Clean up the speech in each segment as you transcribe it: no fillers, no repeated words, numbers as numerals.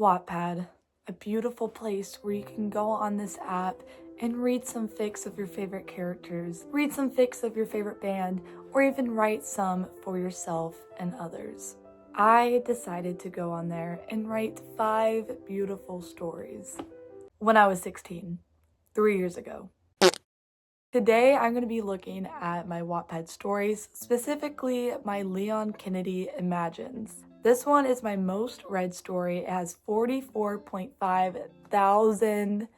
Wattpad, a beautiful place where you can go on this app and read some fics of your favorite characters, read some fics of your favorite band, or even write some for yourself and others. I decided to go on there and write 5 beautiful stories when I was 16, 3 years ago. Today, I'm going to be looking at my Wattpad stories, specifically my Leon Kennedy Imagines. This one is my most read story. It has 44.5 thousand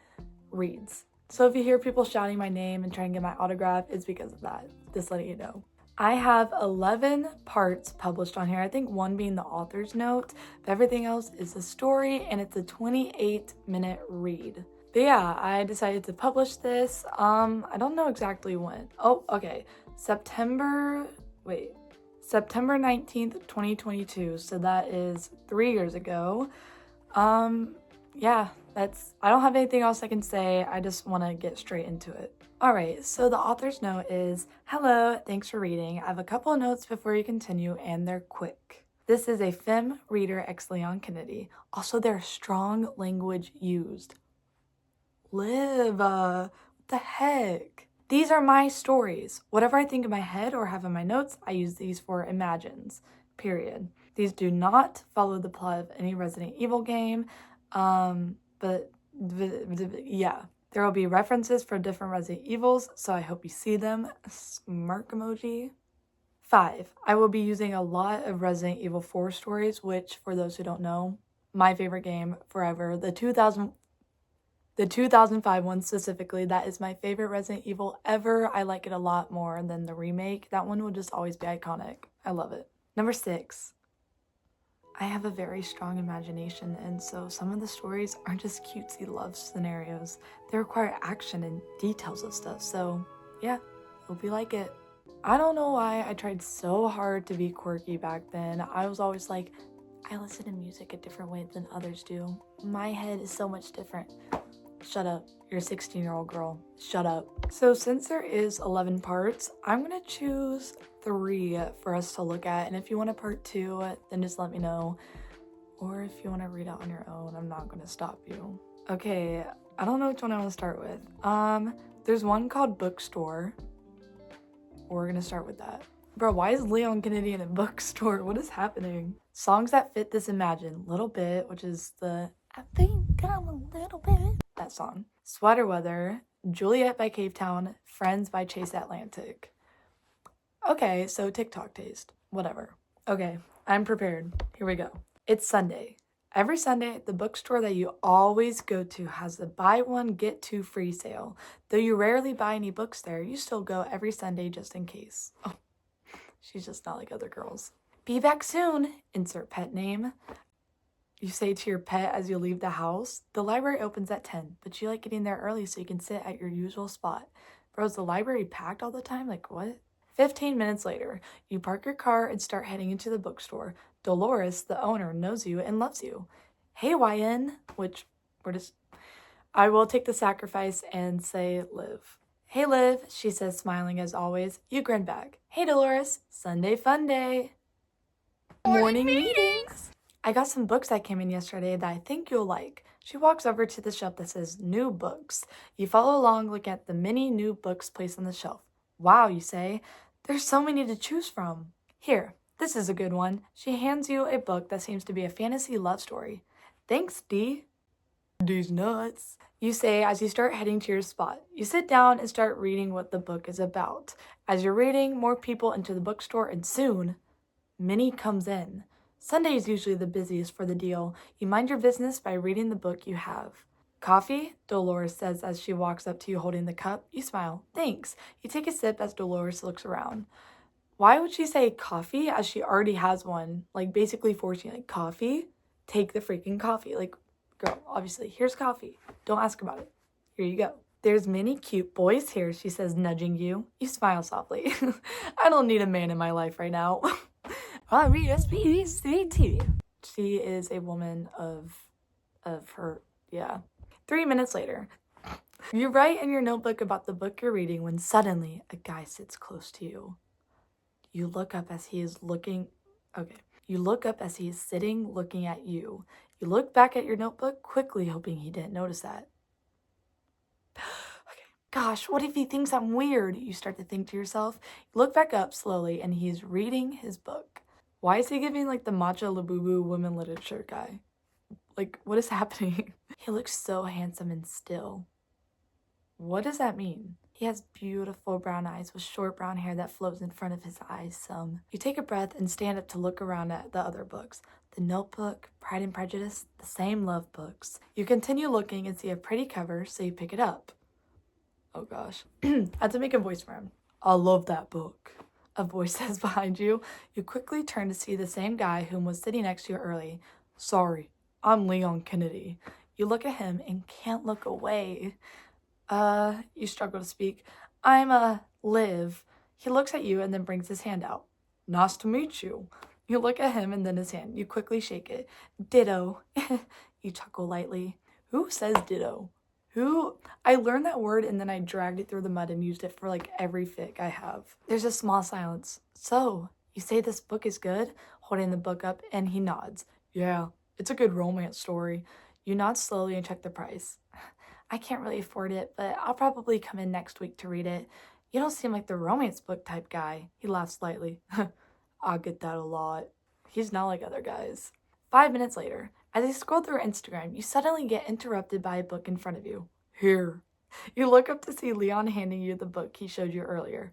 reads. So if you hear people shouting my name and trying to get my autograph, it's because of that. Just letting you know. I have 11 parts published on here. I think one being the author's note, but everything else is a story, and it's a 28-minute read. But yeah, I decided to publish this. I don't know exactly when. Oh, okay. September 19th, 2022. So that is 3 years ago. Yeah, I don't have anything else I can say. I just want to get straight into it. Alright, so the author's note is, "Hello, thanks for reading. I have a couple of notes before you continue, and they're quick. This is a femme reader ex Leon Kennedy. Also, there's strong language used. Liv, what the heck? These are my stories. Whatever I think in my head or have in my notes, I use these for imagines. Period. These do not follow the plot of any Resident Evil game. But yeah. There will be references for different Resident Evils, so I hope you see them. Smirk emoji. 5. I will be using a lot of Resident Evil 4 stories, which, for those who don't know, my favorite game forever. The 2005 one specifically, that is my favorite Resident Evil ever. I like it a lot more than the remake. That one will just always be iconic. I love it. Number 6. I have a very strong imagination, and so some of the stories aren't just cutesy love scenarios. They require action and details of stuff, so yeah, hope you like it. I don't know why I tried so hard to be quirky back then. I was always like, I listen to music a different way than others do. My head is so much different. Shut up. You're a 16-year-old girl. Shut up. So since there is 11 parts, I'm gonna choose 3 for us to look at, and if you want a part 2, then just let me know. Or if you want to read it on your own, I'm not gonna stop you. Okay, I don't know which one I want to start with. There's one called Bookstore. We're gonna start with that. Bro, why is Leon Kennedy in a bookstore? What is happening? Songs that fit this imagine. Little Bit, which is the I think I'm a little bit. That song. Sweater Weather, Juliet by Cavetown, Friends by Chase Atlantic. Okay, so TikTok taste. Whatever. Okay, I'm prepared. Here we go. It's Sunday. Every Sunday, the bookstore that you always go to has the buy one, get 2 free sale. Though you rarely buy any books there, you still go every Sunday just in case. Oh, she's just not like other girls. Be back soon. Insert pet name. You say to your pet as you leave the house. The library opens at 10, but you like getting there early so you can sit at your usual spot. Bro, is the library packed all the time? Like, what? 15 minutes later, you park your car and start heading into the bookstore. Dolores, the owner, knows you and loves you. Hey, YN, which I will take the sacrifice and say Liv. Hey, Liv, she says, smiling as always. You grin back. Hey, Dolores, Sunday fun day. Morning meetings. I got some books that came in yesterday that I think you'll like. She walks over to the shelf that says new books. You follow along, look at the many new books placed on the shelf. Wow, you say. There's so many to choose from. Here, this is a good one. She hands you a book that seems to be a fantasy love story. Thanks, D. D's nuts. You say as you start heading to your spot. You sit down and start reading what the book is about. As you're reading, more people enter the bookstore, and soon, Minnie comes in. Sunday is usually the busiest for the deal. You mind your business by reading the book you have. Coffee? Dolores says as she walks up to you holding the cup. You smile. Thanks. You take a sip as Dolores looks around. Why would she say coffee as she already has one? Like, basically forcing, like, coffee? Take the freaking coffee. Like, girl, obviously, here's coffee. Don't ask about it. Here you go. There's many cute boys here, she says, nudging you. You smile softly. I don't need a man in my life right now. I read SPCT. She is a woman of her, yeah. 3 minutes later, you write in your notebook about the book you're reading when suddenly a guy sits close to you. You look up as he is sitting looking at you. You look back at your notebook, quickly hoping he didn't notice that. Okay. Gosh, what if he thinks I'm weird? You start to think to yourself. You look back up slowly, and he's reading his book. Why is he giving like the matcha labubu women literature guy? Like, what is happening? He looks so handsome and still. What does that mean? He has beautiful brown eyes with short brown hair that flows in front of his eyes some. You take a breath and stand up to look around at the other books. The Notebook, Pride and Prejudice, the same love books. You continue looking and see a pretty cover, so you pick it up. Oh gosh. I had to make a voice for him. I love that book. A voice says behind you. You quickly turn to see the same guy whom was sitting next to you early. Sorry, I'm Leon Kennedy. You look at him and can't look away. You struggle to speak. I'm, Liv. He looks at you and then brings his hand out. Nice to meet you. You look at him and then his hand. You quickly shake it. Ditto. You chuckle lightly. Who says ditto? Who? I learned that word and then I dragged it through the mud and used it for like every fic I have. There's a small silence. So, you say this book is good? Holding the book up, and he nods. Yeah, it's a good romance story. You nod slowly and check the price. I can't really afford it, but I'll probably come in next week to read it. You don't seem like the romance book type guy. He laughs slightly. I get that a lot. He's not like other guys. 5 minutes later, as you scroll through Instagram, you suddenly get interrupted by a book in front of you. Here. You look up to see Leon handing you the book he showed you earlier.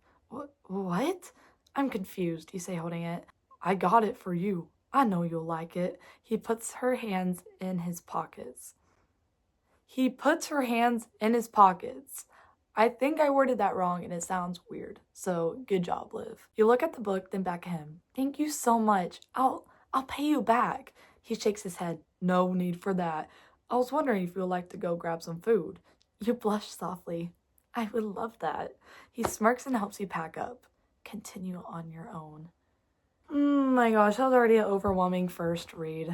What? I'm confused, you say, holding it. I got it for you. I know you'll like it. He puts her hands in his pockets. I think I worded that wrong and it sounds weird. So good job, Liv. You look at the book, then back at him. Thank you so much. I'll pay you back. He shakes his head. No need for that. I was wondering if you'd like to go grab some food. You blush softly. I would love that. He smirks and helps you pack up. Continue on your own. My gosh, that was already an overwhelming first read.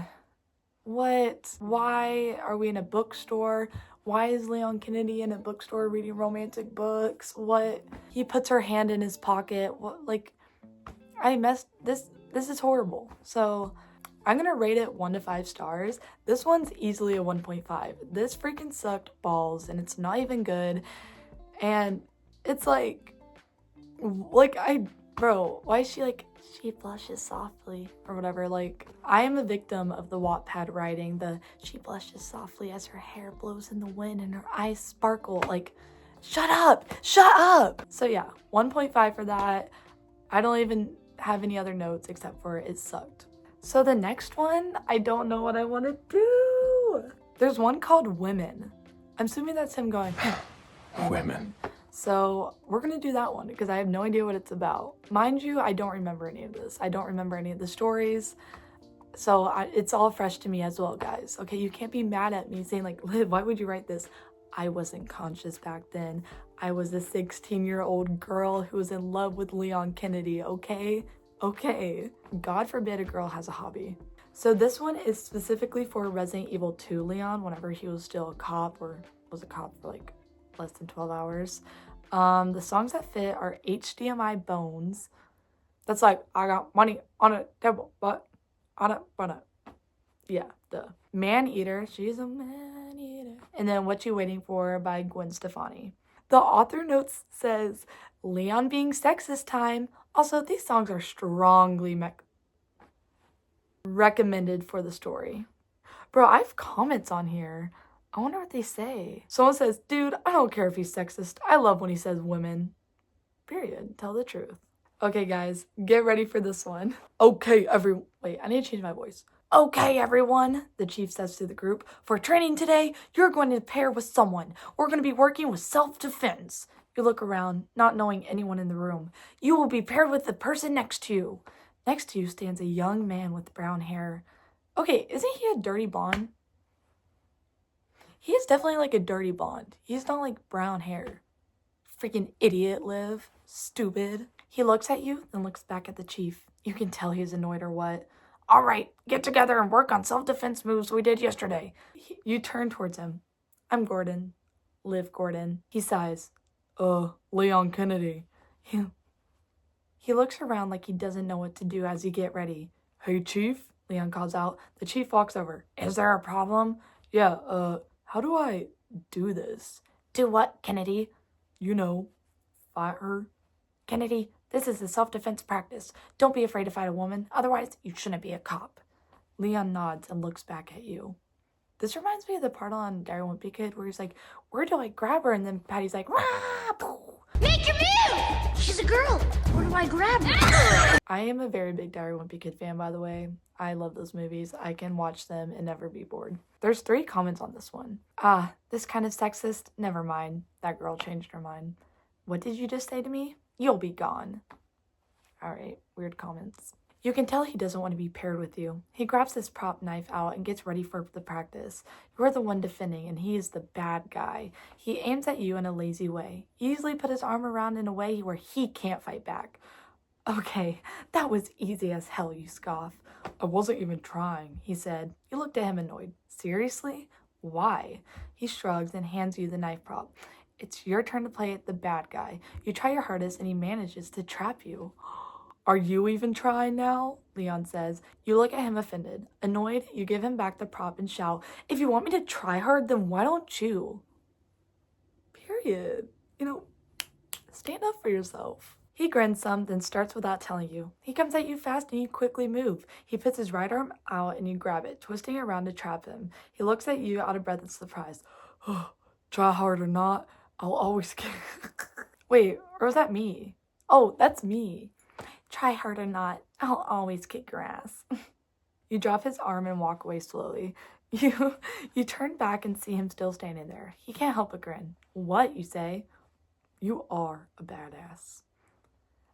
What? Why are we in a bookstore? Why is Leon Kennedy in a bookstore reading romantic books? What? He puts her hand in his pocket. What? Like, this is horrible. So, I'm gonna rate it 1 to 5 stars. This one's easily a 1.5. This freaking sucked balls, and it's not even good. And it's bro, why is she like, she blushes softly or whatever? Like, I am a victim of the Wattpad writing, she blushes softly as her hair blows in the wind and her eyes sparkle. Like, shut up. So yeah, 1.5 for that. I don't even have any other notes except for it sucked. So the next one, I don't know what I want to do. There's one called Women. I'm assuming that's him going, Women. So we're going to do that one because I have no idea what it's about. Mind you, I don't remember any of this. I don't remember any of the stories. So it's all fresh to me as well, guys. Okay, you can't be mad at me saying like, Liv, why would you write this? I wasn't conscious back then. I was a 16-year-old girl who was in love with Leon Kennedy, okay? Okay. God forbid a girl has a hobby. So this one is specifically for Resident Evil 2 Leon, whenever he was still a cop or was a cop for like less than 12 hours. The songs that fit are HDMI Bones. That's like, I got money on a table, but on a banana. Yeah, the Man Eater. She's a man eater. And then What You Waiting For by Gwen Stefani. The author notes says, Leon being sexist time. Also, these songs are strongly recommended for the story. Bro, I have comments on here. I wonder what they say. Someone says, dude, I don't care if he's sexist. I love when he says women. Period. Tell the truth. Okay, guys, get ready for this one. Okay, wait, I need to change my voice. Okay, everyone, the chief says to the group. For training today, you're going to pair with someone. We're going to be working with self-defense. You look around, not knowing anyone in the room. You will be paired with the person next to you. Next to you stands a young man with brown hair. Okay, isn't he a dirty blonde? He is definitely like a dirty blonde. He's not like brown hair. Freaking idiot, Liv. Stupid. He looks at you, then looks back at the chief. You can tell he's annoyed or what. All right, get together and work on self-defense moves we did yesterday. You turn towards him. I'm Gordon. Liv Gordon. He sighs. Leon Kennedy. He looks around like he doesn't know what to do as you get ready. Hey, chief. Leon calls out. The chief walks over. Is there a problem? Yeah, how do I do this? Do what, Kennedy? You know, fight her. Kennedy, this is a self-defense practice. Don't be afraid to fight a woman. Otherwise, you shouldn't be a cop. Leon nods and looks back at you. This reminds me of the part on Diary of a Wimpy Kid where he's like, where do I grab her? And then Patty's like, rah! Make your move! She's a girl. Where do I grab her? I am a very big Diary of a Wimpy Kid fan, by the way. I love those movies. I can watch them and never be bored. There's 3 comments on this one. Ah, this kind of sexist? Never mind. That girl changed her mind. What did you just say to me? You'll be gone. Alright, weird comments. You can tell he doesn't want to be paired with you. He grabs his prop knife out and gets ready for the practice. You're the one defending and he is the bad guy. He aims at you in a lazy way. He easily put his arm around in a way where he can't fight back. Okay, that was easy as hell, you scoff. I wasn't even trying, he said. You looked at him annoyed. Seriously? Why? He shrugs and hands you the knife prop. It's your turn to play the bad guy. You try your hardest and he manages to trap you. Are you even trying now? Leon says. You look at him offended. Annoyed, you give him back the prop and shout, if you want me to try hard, then why don't you? Period. You know, stand up for yourself. He grins some, then starts without telling you. He comes at you fast and you quickly move. He puts his right arm out and you grab it, twisting it around to trap him. He looks at you out of breath and surprised. Try hard or not, I'll always get... Wait, or was that me? Oh, that's me. Try hard or not, I'll always kick your ass. You drop his arm and walk away slowly. You turn back and see him still standing there. He can't help but grin. What, you say? You are a badass.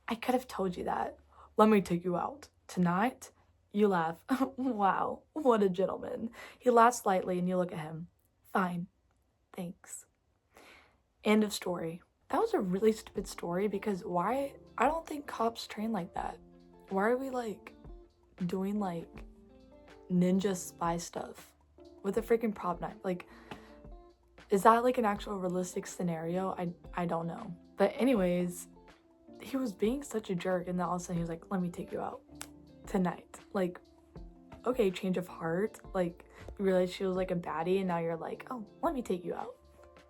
I could have told you that. Let me take you out. Tonight? You laugh. Wow, what a gentleman. He laughs lightly and you look at him. Fine. Thanks. End of story. That was a really stupid story because why? I don't think cops train like that. Why are we like doing like ninja spy stuff with a freaking prop knife? Like, is that like an actual realistic scenario? I don't know. But anyways, he was being such a jerk and then all of a sudden he was like, let me take you out tonight. Like, okay, change of heart. Like, you realize she was like a baddie and now you're like, oh, let me take you out.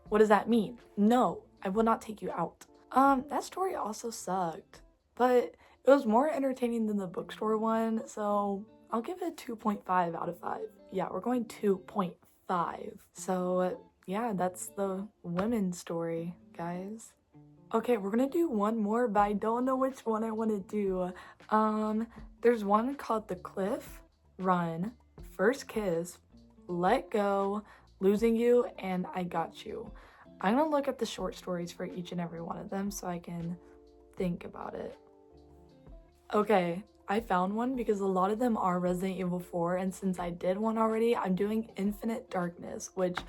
What does that mean? No, I will not take you out. That story also sucked, but it was more entertaining than the bookstore one, so I'll give it a 2.5 out of 5. Yeah, we're going 2.5. So yeah, that's the women's story, guys. Okay, we're gonna do one more, but I don't know which one I want to do. There's one called The Cliff, Run, First Kiss, Let Go, Losing You, and I Got You. I'm gonna look at the short stories for each and every one of them so I can think about it. Okay, I found one because a lot of them are Resident Evil 4, and since I did one already, I'm doing Infinite Darkness, which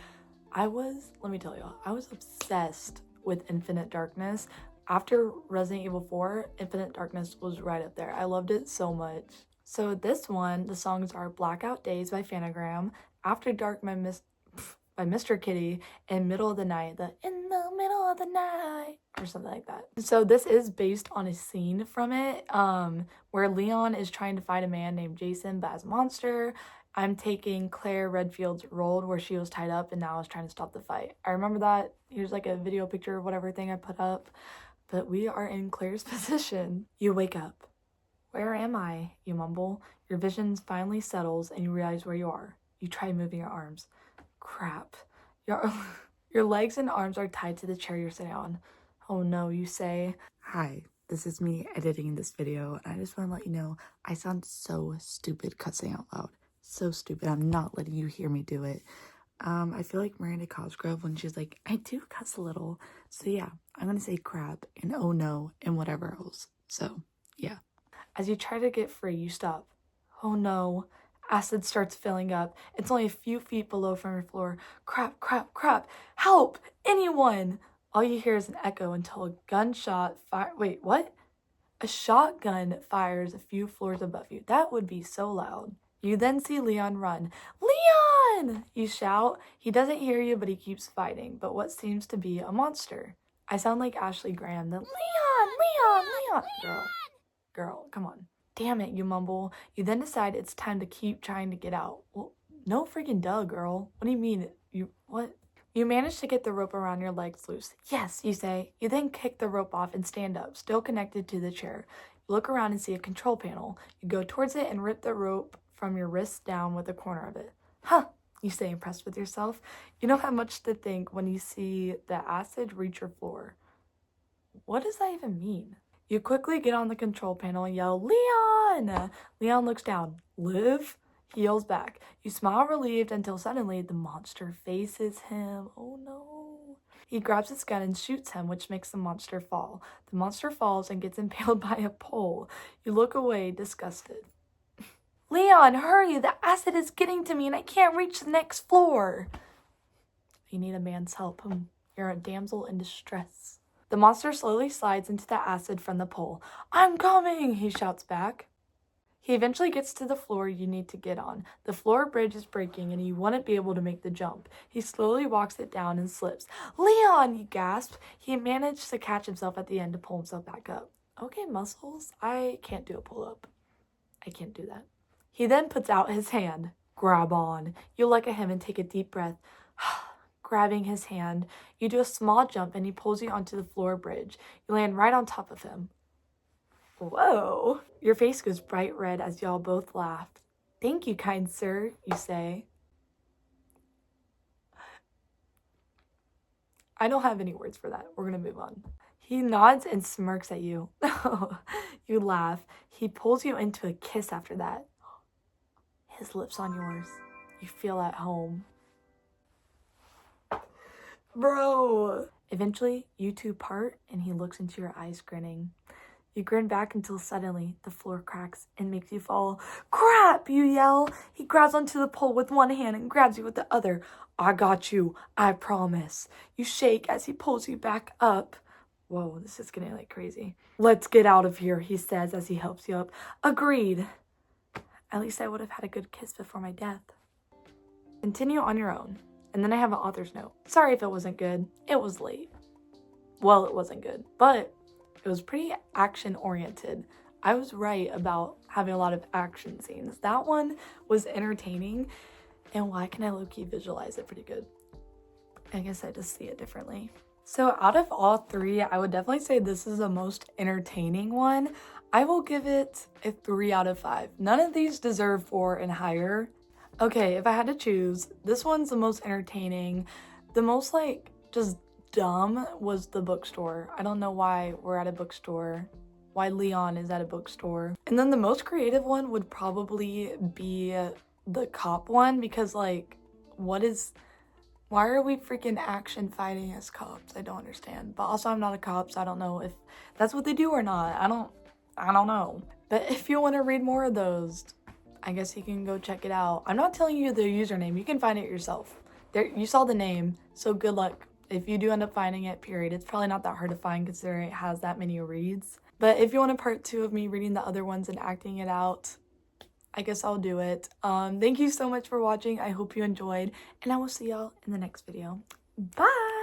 let me tell y'all, I was obsessed with Infinite Darkness. After Resident Evil 4, Infinite Darkness was right up there. I loved it so much. So this one, the songs are Blackout Days by Phanagram, After Dark by Mr. Kitty, and Middle of the Night, In the Middle of the Night, or something like that. So this is based on a scene from it, where Leon is trying to fight a man named Jason, but as a monster. I'm taking Claire Redfield's role where she was tied up and now is trying to stop the fight. I remember that. Here's like a video picture of whatever thing I put up. But we are in Claire's position. You wake up. Where am I? You mumble. Your vision finally settles and you realize where you are. You try moving your arms. Crap. Your legs and arms are tied to the chair you're sitting on. Oh no, you say. Hi, this is me editing this video, and I just want to let you know I sound so stupid cussing out loud. So stupid. I'm not letting you hear me do it. I feel like Miranda Cosgrove when she's like, I do cuss a little. So yeah, I'm gonna say crap and oh no and whatever else. So yeah. As you try to get free, you stop. Oh no. Acid starts filling up. It's only a few feet below from your floor. Crap, crap, crap. Help! Anyone! All you hear is an echo until a gunshot Wait, what? A shotgun fires a few floors above you. That would be so loud. You then see Leon run. Leon! You shout. He doesn't hear you, but he keeps fighting, but what seems to be a monster. I sound like Ashley Graham. Leon! Girl, come on. Damn it, you mumble. You then decide it's time to keep trying to get out. Well, no freaking duh, girl. What do you mean? What? You manage to get the rope around your legs loose. Yes, you say. You then kick the rope off and stand up, still connected to the chair. You look around and see a control panel. You go towards it and rip the rope from your wrist down with a corner of it. Huh, you say, impressed with yourself. You don't have much to think when you see the acid reach your floor. What does that even mean? You quickly get on the control panel and yell, Leon! Leon looks down. Liv? He yells back. You smile relieved until suddenly the monster faces him. Oh no. He grabs his gun and shoots him, which makes the monster fall. The monster falls and gets impaled by a pole. You look away, disgusted. Leon, hurry! The acid is getting to me and I can't reach the next floor. You need a man's help. You're a damsel in distress. The monster slowly slides into the acid from the pole. I'm coming, he shouts back. He eventually gets to the floor you need to get on. The floor bridge is breaking and he wouldn't be able to make the jump. He slowly walks it down and slips. Leon, he gasps. He managed to catch himself at the end to pull himself back up. Okay, muscles. I can't do a pull-up. I can't do that. He then puts out his hand. Grab on. You look at him and take a deep breath. Grabbing his hand, you do a small jump and he pulls you onto the floor bridge. You land right on top of him. Whoa. Your face goes bright red as y'all both laugh. Thank you, kind sir, you say. I don't have any words for that. We're gonna move on. He nods and smirks at you. You laugh. He pulls you into a kiss after that. His lips on yours. You feel at home. Bro. Eventually, you two part and he looks into your eyes grinning. You grin back until suddenly the floor cracks and makes you fall. Crap, you yell. He grabs onto the pole with one hand and grabs you with the other. I got you, I promise. You shake as he pulls you back up. Whoa, this is getting like crazy. Let's get out of here, he says as he helps you up. Agreed. At least I would have had a good kiss before my death. Continue on your own. And then I have an author's note. Sorry if it wasn't good. It was late. Well, it wasn't good, but it was pretty action-oriented. I was right about having a lot of action scenes. That one was entertaining, and why can I low-key visualize it pretty good? I guess I just see it differently. So out of all three, I would definitely say this is the most entertaining one. I will give it a 3 out of 5. None of these deserve 4 and higher. Okay, if I had to choose, this one's the most entertaining. The most, like, just dumb was the bookstore. I don't know why we're at a bookstore, why Leon is at a bookstore. And then the most creative one would probably be the cop one, because, like, why are we freaking action fighting as cops? I don't understand. But also, I'm not a cop, so I don't know if that's what they do or not. I don't know. But if you want to read more of those, I guess you can go check it out. I'm not telling you the username. You can find it yourself. There, you saw the name, so good luck. If you do end up finding it, period. It's probably not that hard to find considering it has that many reads. But if you want a part 2 of me reading the other ones and acting it out, I guess I'll do it. Thank you so much for watching. I hope you enjoyed, and I will see y'all in the next video. Bye!